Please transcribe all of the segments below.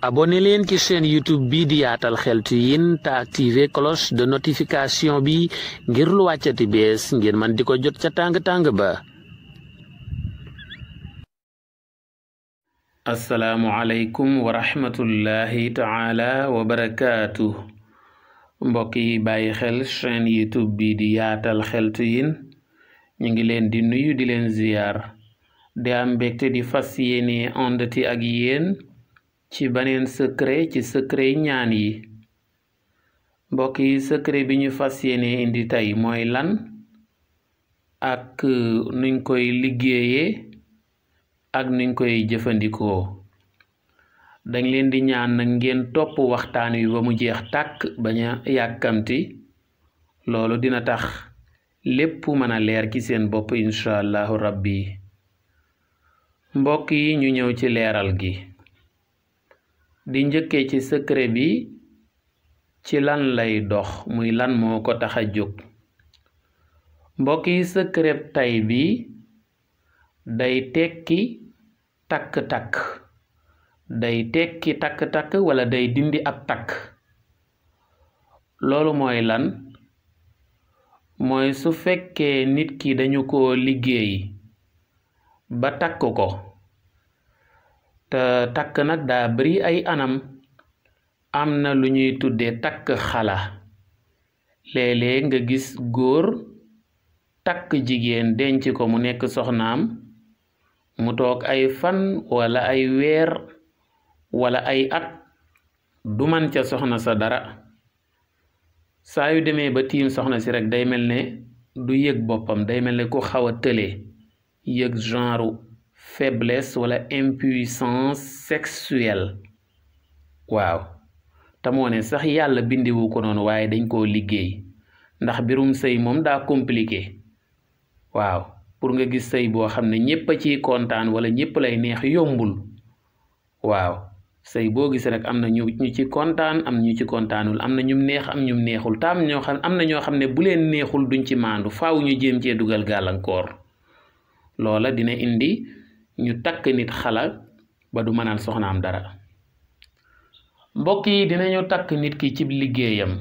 abonné leen ci chaîne YouTube bi di Yaatal Xeltu Yin te activé cloche de notification bi ngir lu wàccati bees ngir man di ko jot ca tàng-tàng ba. assalaamu aleykum wa rahmatullahi taala wa barakaatu. mbokk yi bàyyi xel chaîne YouTube bi di Yaatal Xeltu Yin ñu ngi leen di nuyu di leen ziyaar di am mbégte di fas yéene àndati ak yéen ci beneen secret ci secret ñaan yi. mbokk yi secret bi ñu fas yéene indi tey mooy lan ak nuñ koy liggéeyee ak nuñ koy jëfandikoo. dañ leen di ñaan nag ngeen topp waxtaan wi ba mu jeex tàkk bañ a yàkkamti, loolu dina tax lépp mën a leer ci seen bopp incha allahu rabbi. mbokk yi ñu ñëw ci leeral gi. di njëkkee ci secret bi ci lan lay dox, muy lan moo ko tax a jóg. mbokk yi secret tay bi day tekki takk-takk, day tekki takk-takk wala day dindi ab takk. loolu mooy lan? mooy su fekkee nit ki dañu ko liggéey ba takk ko, te takk nag daa bari ay anam. am na lu ñuy tuddee takk xala. léeg-léeg nga gis góor takk jigéen denc ko mu nekk soxnaam, mu toog ay fan wala ay weer wala ay at du man ca soxna sa dara. saa yu demee ba tiim soxna si rek day mel ne du yëg boppam, day mel ne ku xaw a tële, yëg genre faiblesse wala impuissance sexuelle. waaw te moo ne sax yàlla bindiwu ko noonu, waaye dañ koo liggéey ndax birum sëy moom daa compliqué. waaw pour nga gis sëy boo xam ne ñépp a ciy kontaan wala ñépp lay neex yombul. waaw sëy boo gis rek am na ñu ci kontaan, am ñu ci kontaanul, am na ñum neex am ñum neexul, tam am na ñoo xam ne bu leen neexul duñ ci maandu, faaw ñu jéem cee dugal gàllankoor. loola dina indi ñu takk nit xala ba du mënal soxnaam dara. mbokk yi dinañu takk nit ki ci liggéeyam,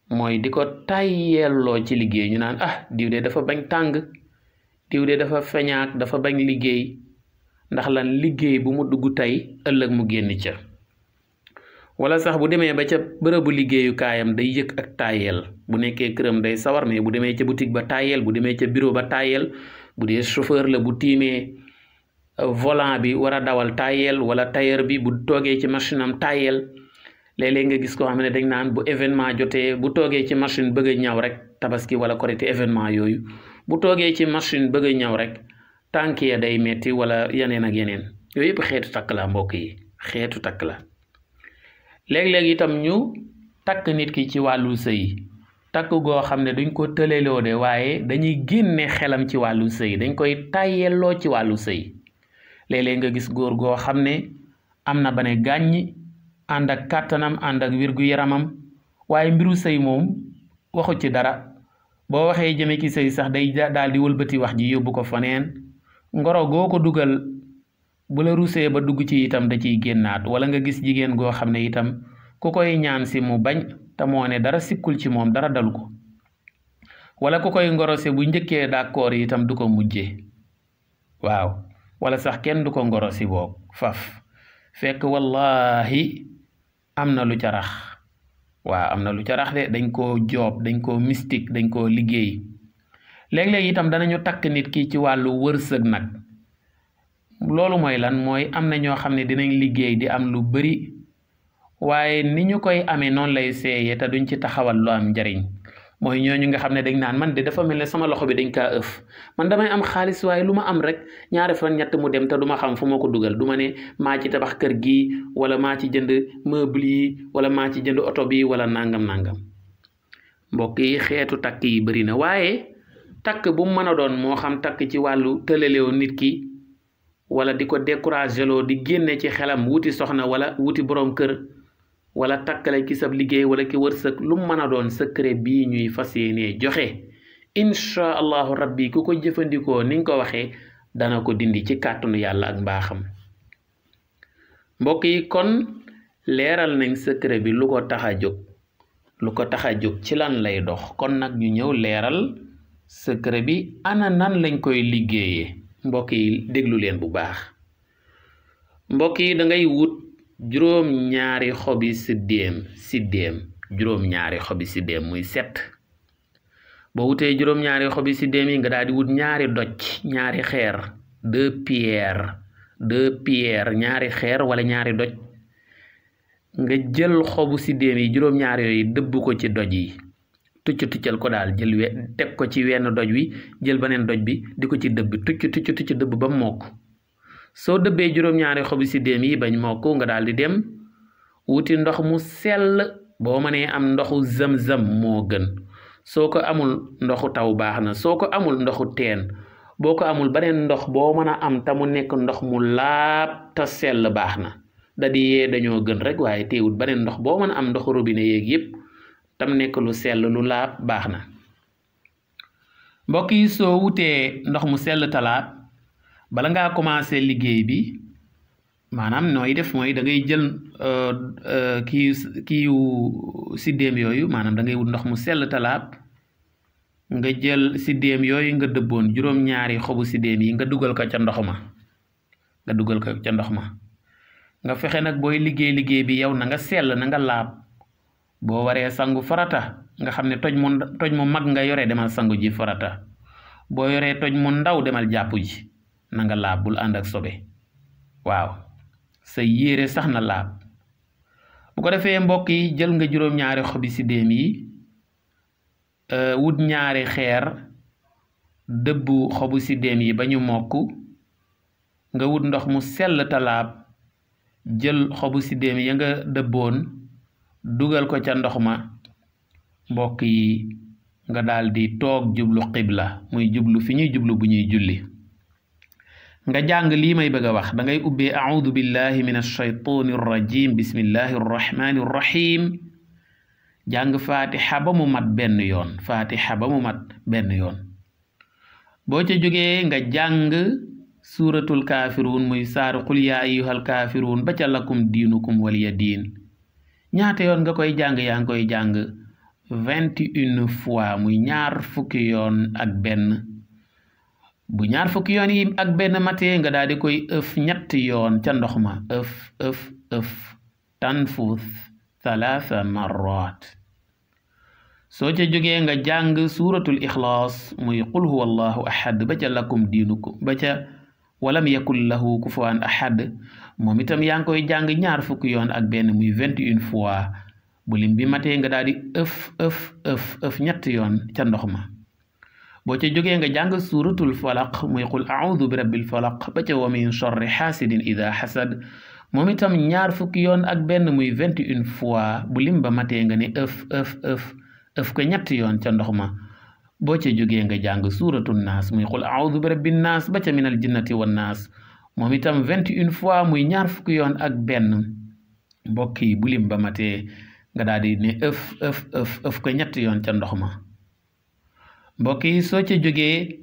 mooy di ko tàyyelloo ci liggéey. ñu naan diw de dafa bañ tàng, diw de dafa feñaak, dafa bañ liggéey. ndax lan? liggéey bu mu dugg tey ëllëg mu génn ca. wala sax bu demee ba ca bërëbu liggéeyukaayam day yëg ak tàyyel. bu nekkee këram day sawar, mais bu demee ca boutique ba tàyyel, bu demee ca bureau ba tàyyel, bu dee chauffeur la bu tiimee volant bi war a dawal tàyyel, wala tailleur bi bu toogee ci machine am tàyyel. léeg-léeg nga gis koo xam ne dañ naan bu événement jotee bu toogee ci machine bëgg a ñaw rek, tabaski wala korite événement yooyu, bu toogee ci machine bëgg a ñaw rek tànk ya day metti wala yeneen ak yeneen. yooyu yëpp xeetu takk la mbokk yi, xeetu takk la. léeg-léeg itam ñu takk nit ki ci wàllu sëy, takk goo xam ne duñ ko tëleloo de, waaye dañuy génne xelam ci wàllu sëy, dañ koy tàyyelloo ci wàllu sëy. léeg-léeg nga gis góor goo xam ne am na ba ne gàññi, ànd ak kàttanam, ànd ak wér-gu-yaramam, waaye mbiru sëy moom waxu ci dara. boo waxee jëme ci sëy sax day daal di wëlbati wax ji yóbbu ko faneen. ngoro goo ko dugal bu la rusee ba dugg ci itam da ciy génnaat. wala nga gis jigéen goo xam ne itam ku koy ñaan si mu bañ, te moo ne dara sikkul ci moom, dara dalu ko. wala ku koy ngorose bu njëkkee d'accord itam du ko mujjee. waaw wala sax kenn du ko ngorosi boog faf, fekk wallahi am na lu ca rax. waaw am na lu ca rax de, dañ koo joob, dañ koo mystique, dañ koo liggéey. léeg-léeg itam danañu takk nit ki ci wàllu wërsëg nag. loolu mooy lan? mooy am na ñoo xam ne dinañ liggéey di am lu bari, waaye ni ñu koy amee noonu lay seeyee te duñ ci taxawal lu am njariñ. mooy ñooñu nga xam ne dañ naan man de dafa mel ne sama loxo bi dañ kaa ëf, man damay am xaalis waaye lu ma am rek ñaari fan ñett mu dem te du ma xam fu ma ko dugal. du ma ne maa ci tabax kër gi, wala maa ci jënd meuble yi, wala maa ci jënd oto bi, wala nangam. mbokk yi xeetu takk yi bari na, waaye takk bu mu mën a doon, moo xam takk ci wàllu tëlelewoo nit ki, wala di ko découragé loo di génne ci xelam wuti soxna wala wuti borom kër, wala takkale ki sab liggéey wala ki wërsëg, lu mu mën a doon secret bii ñuy fas yéenee joxe incha allahu rabbi ku ko jëfandikoo ni nga ko waxee dana ko dindi ci kàttanu yàlla ak mbaaxam. mbokk yi kon leeral nañ secret bi lu ko tax a jóg ci lan lay dox kon nag ñu ñëw leeral secret bi ana nan lañ koy liggéeyee mbokk yi déglu leen bu baax mbokk yi da ngay wut juróom-ñaari xobi siddéem juróom-ñaari xobi siddéem muy 7 boo wutee juróom-ñaari xobi siddéem yi nga daal di wut ñaari doj ñaari xeer 2 pierres ñaari xeer wala ñaari doj nga jël xobu siddéem yi juróom-ñaari yooyu dëbb ko ci doj yi tuccal ko daal jël teg ko ci wenn doj wi jël beneen doj bi di ko ci dëbb tucc dëbb ba mokk soo dëbbee juróom-ñaari xobi siddéem yi bañ mokk nga daal di dem wuti ndox mu sell boo mënee am ndoxu zam-zam moo gën soo ko amul ndoxu taw baax na soo ko amul ndoxu teen boo ko amul beneen ndox boo mën a am te mu nekk ndox mu laab te sell baax na da di yee dañoo gën rek waaye teewut beneen ndox boo mën a am ndoxu robinet yeeg yépp tam nekk lu sell lu laab baax na mbokk yi soo wutee ndox mu sell talaab bala ngaa commencé liggéey bi maanaam nooy def mooy da ngay jël kiiwu siddéem yooyu maanaam da ngay wut ndox mu sell talaab nga jël siddéem yooyu nga dëbboon juróom-ñaari xobu siddéem yi nga dugal ko ca ndox ma nga fexe nag booy liggéey bi yow na nga sell na nga laab boo waree sangu farata nga xam ne toj mu mag nga yore demal sangu ji farata boo yoree toj mu ndaw demal jàpp ji na nga laab bul ànd ak sobe waaw sa yére sax na laab bu ko defee mbokk yi jël nga juróom-ñaari xobi siddéem yi wut ñaari xeer dëbbu xobu siddéem yi ba ñu mokk nga wut ndox mu sell talaab jël xobu siddéem ya nga dëbboon dugal ko ca ndox ma mbokk yi nga daal di toog jublu xibla muy jublu fi ñuy jublu bu ñuy julli nga jàng lii may bëgg a wax da ngay ubbee a'uudu billahi min ash-shaytaani rajim bismillahi rrahmani rrahim jàng fatiha ba mu mat benn yoon boo ca jógee nga jàng suuratul kaafiruun muy saaru qul yaa ayyuhal kaafiruun ba ca lakum diinukum waliya diin ñaata yoon nga koy jàng yaa ngi koy jàng 21 fois muy ñaar fukki yoon ak benn bu ñaar fukki yoon yi ak benn matee nga daal di koy ëf ñetti yoon ca ndox ma ëf tanfus 3 marrat soo ca jógee nga jàng suuratul ixlaas muy qul huwa allahu ahad ba ca lakum diinukum ba ca walam yakul lahu kufuwan ahad moom itam yaa ngi koy jàng ñaar fukki yoon ak benn muy 21 fois bu lim bi matee nga daal di ëf ñetti yoon ca ndox ma boo ca jógee nga jàng suuratul falaq muy qul a'uudu bi rabbil falaq ba ca wa min sharri xaasidin ida xasad moom itam ñaar fukki yoon ak benn muy 21 fois bu lim ba matee nga ne ëf ko ñetti yoon ca ndox ma boo ca jógee nga jàng suuratul naas muy qul a'uudu bi rabbin naas ba ca minal jinnati wan naas moom itam 21 fois muy ñaar fukki yoon ak benn mbokk yi bu lim ba matee nga daal di ne ëf ko ñetti yoon ca ndox ma mbokk yi soo ca jógee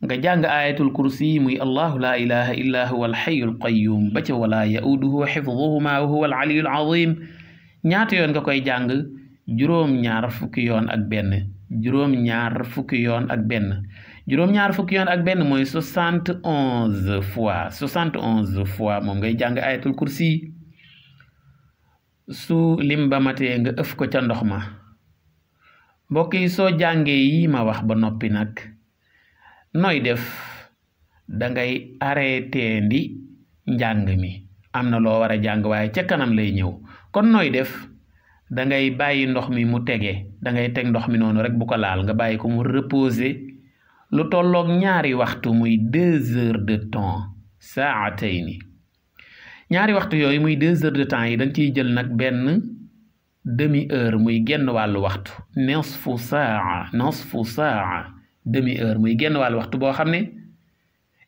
nga jàng ayatul kursi muy allahu la ilaha illa huwa alxayyul qayyum ba ca wala yauduhu xifduhuma wa huwa aliyul azim ñaata yoon nga koy jàng juróom-ñaar fukki yoon ak benn juróom-ñaar fukki yoon ak benn mooy 71 fois moom ngay jàng ayatul kursi su lim ba matee nga ëf ko ca ndox ma mbokk yi soo jàngee yi ma wax ba noppi nag nooy def dangay arrêté ndi njàng mi am na loo war a jàng waaye ca kanam lay ñëw kon nooy def dangay bàyyi ndox mi mu tege dangay teg ndox mi noonu rek bu ko laal nga bàyyi ko mu reposer lu tolloog 2 waxtu muy 2 heures de temps saatayni 2 waxtu yooyu muy 2 heures de temps yi da nga ciy jël nag benn demi-heure muy genn wàllu waxtu nisfu saa demi-heure muy genn wàllu waxtu boo xam ne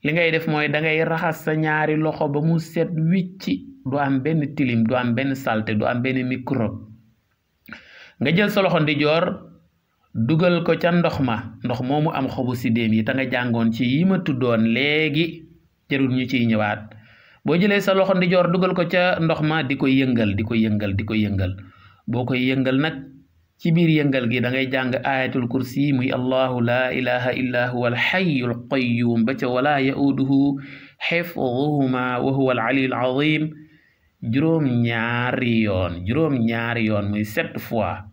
li ngay def mooy da ngay raxas sa ñaari loxo ba mu set wicci du am benn tilim du am benn salte du am benn microbe nga jël sa loxo ndijoor dugal ko ca ndox moomu am xobu siddéem yi te nga jàngoon ci yi ma tuddoon léegi jarul ñu ciy ñëwaat boo jëlee sa loxo ndijoor dugal ko ca ndox ma di ko yëngal boo koy yëngal nag ci biir yëngal gi da ngay jàng ayatul kursi muy allahu la ilaha illa huwa alhayyul qayyum ba ca wala yauduhu xifduhuma wa huwa alaliyyul azim juróom-ñaari yoon muy 7 fois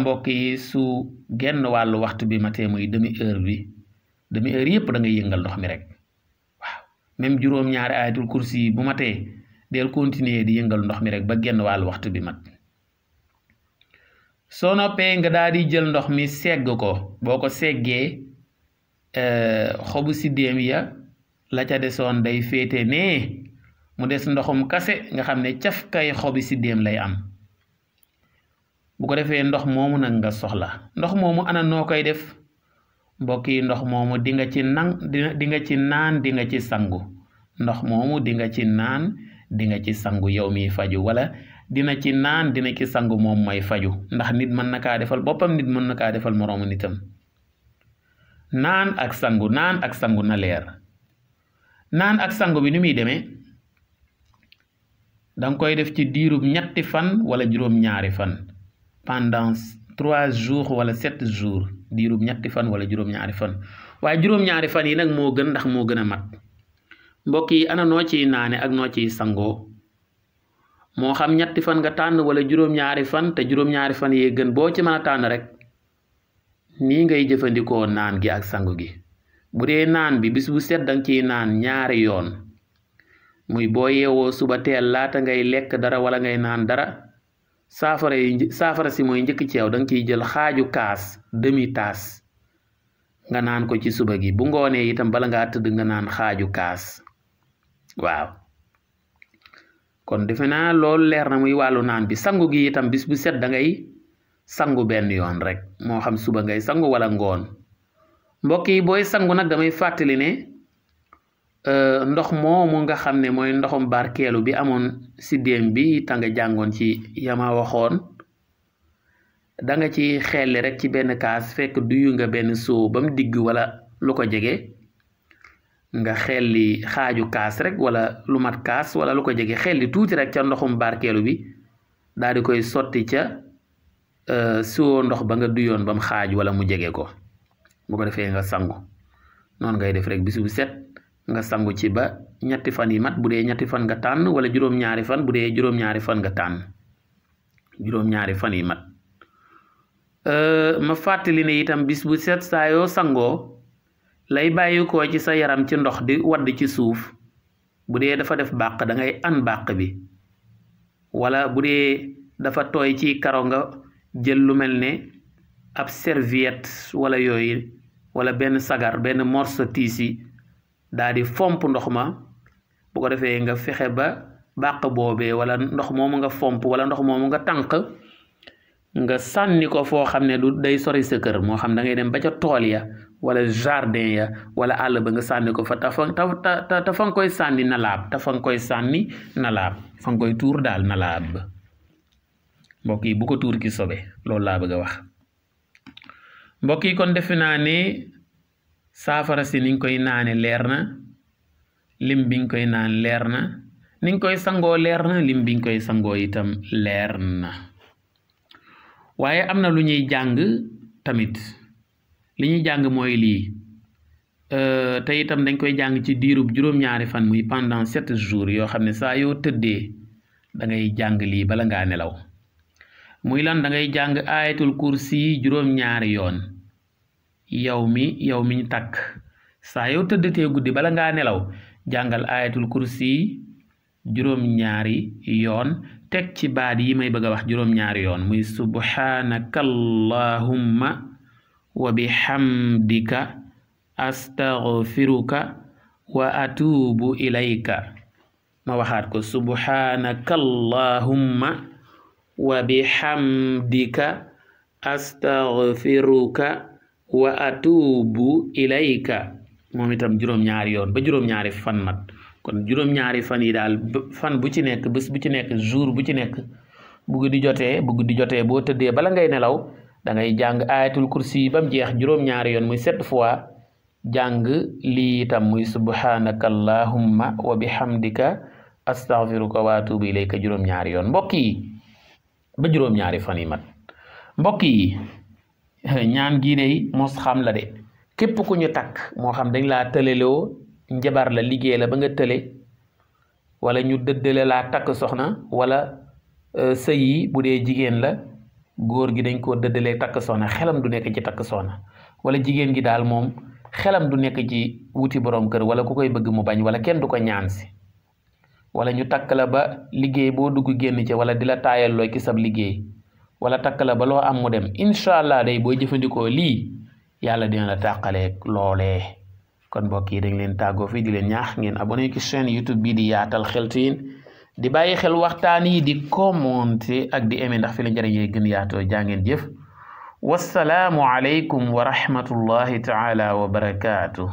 mbokk yi su genn wàllu waxtu bi matee muy demi heure yëpp da ngay yëngal ndox mi rek waaw même juróom-ñaari ayatul kursi bu matee del continuer di yëngal ndox mi rek ba genn wàllu waxtu bi mat soo noppee nga daal di jël ndox mi segg ko boo ko seggee xobu siddéem ya la ca desoon day féete nee mu des ndoxum kase nga xam ne caf kay xobi siddéem lay am bu ko defee ndox moomu nag nga soxla ndox moomu ana noo koy def mbokk yi ndox moomu di nga ci naan di nga ci sangu ndox moomu di nga ci naan di nga ci sangu yow mi faju wala dina ci naan dina ci sangu moom mooy faju ndax nit mën na kaa defal boppam nit mën na kaa defal moroomu nitam naan ak sangu na leer naan ak sangu bi ni muy demee danga koy def ci diirub 3 fan wala juróom-ñaari fan pendant 3 jours wala 7 jours diirub 3 fan wala juróom-ñaari fan waaye juróom-ñaari fan yi nag moo gën ndax moo gën a mat mbokk yi ana noo ciy naane ak noo ciy sangoo moo xam 3 fan nga tànn wala juróom-ñaari fan te juróom-ñaari fan yee gën boo ci mën a tànn rek nii ngay jëfandikoo naan gi ak sangu gi bu dee naan bi bis bu set danga ciy naan 2 yoon muy boo yeewoo suba teel laata ngay lekk dara wala ngay naan dara saafara si mooy njëkk ci yow danga ciy jël xaaju kaas demi tasse nga naan ko ci suba gi bu ngoonee itam bala ngaa tëdd nga naan xaaju kaas waaw kon defe naa loolu leer na muy wàllu naan bi sangu gi itam bis bu set da ngay sangu benn yoon rek moo xam suba ngay sangu wala ngoon mbokk yi booy sangu nag damay fàttali ne ndox moomu nga xam ne mooy ndoxum barkeelu bi amoon siddéem bi ta nga jàngoon ci yama waxoon da nga ci xelli rek ci benn kaas fekk duyu nga benn soo ba mu digg wala lu ko jege nga xelli xaaju kaas rek wala lu mat kaas wala lu ko jege xelli tuuti rek ca ndoxum barkeelu bi daal di koy sotti ca soo ndox ba nga duyoon ba mu xaaj wala mu jege ko bu ko defee nga sangu noonu ngay def rek bis bu set nga sangu ci ba 3 fan yi mat bu dee 3 fan nga tànn wala juróom-ñaari fan bu dee juróom-ñaari fan nga tànn juróom-ñaari fan yi mat ma fàttali ne itam bis bu set saa yoo sangoo lay bàyyi ko ci sa yaram ci ndox di wadd ci suuf bu dee dafa def bàq da ngay an bàq bi wala bu dee dafa tooy ci karo nga jël lu mel ne ab serviette wala yooyu wala benn sagar benn morceau tiisi daal di fomp ndox ma bu ko defee nga fexe ba bàq boobee wala ndox moomu nga fomp wala ndox moomu nga tànq nga sànni ko foo xam ne du day sori sa kër moo xam da ngay dem ba ca tool ya wala jardin ya wala àll ba nga sànni ko fa ta fa nga koy sànni na laab fa nga koy tuur daal na laab mbokk yi bu ko tuur ki sobe loolu laa bëgg a wax mbokk yi kon defe naa ne saafara si niñ koy naane leer na lim biñ koy naan leer na niñ koy sangoo leer na lim biñ koy sangoo itam leer na waaye am na lu ñuy jàng tamit li ñuy jàng mooy lii te itam dañ koy jàng ci diirub juróom-ñaari fan muy pendant 7 jours yoo xam ne saa yoo tëddee da ngay jàng lii bala ngaa nelaw muy lan da ngay jàng ayatul kursi juróom-ñaari yoon yow mi ñu takk saa yow tëddatee guddi bala ngaa nelaw jàngal ayatul kursi juróom-ñaari yoon teg ci baat yi may bëgg a wax juróom-ñaari yoon muy subhanaka allahumma wa bihamdika astaghfiruka wa atubu ilayka ma waxaat ko subhanaka allahumma wa bihamdika astaghfiruka wa atubu ilayka moom itam juróom-ñaari yoon ba juróom-ñaari fan mat kon juróom-ñaari fan yi daal fan bu ci nekk bés bu ci nekk jour bu ci nekk bu guddi jotee boo tëddee bala ngay nelaw da ngay jàng ayatul kursi ba mu jeex juróom-ñaari yoon muy 7 fois jàng lii itam muy subhanaka allahumma wa bihamdika astaghfiruka wa atubu ilayka juróom-ñaari yoon mbokk yi ba juróom-ñaari fan yi mat mbokk yi ñaan gii de mos xam la de képp ku ñu takk moo xam dañ laa tëleloo njabar la liggéey la ba nga tële wala ñu dëddale laa takk soxna wala sëy yi bu dee jigéen la góor gi dañ koo dëddalee takk soxna xelam du nekk ci takk soxna wala jigéen gi daal moom xelam du nekk ci wuti borom kër wala ku koy bëgg mu bañ wala kenn du ko ñaan si wala ñu takk la ba liggéey boo dugg génn ci wala di la taayal looy ki sab liggéey wala takk la ba loo am mu dem incha allah day booy jëfandikoo lii yàlla dina la tàqaleeg loolee kon mbokk yi dañ leen tàggoo fii di leen ñaax ngeen abonné ci chaîne YouTube bii di Yaatal Xeltiin di bàyyi xel waxtaan yi di commenter ak di aimer ndax fi la njëriñ yi gën yaatoo jaa ngeen jëf wassalaamu aleykum wa rahmatullahi taala wa barakaatu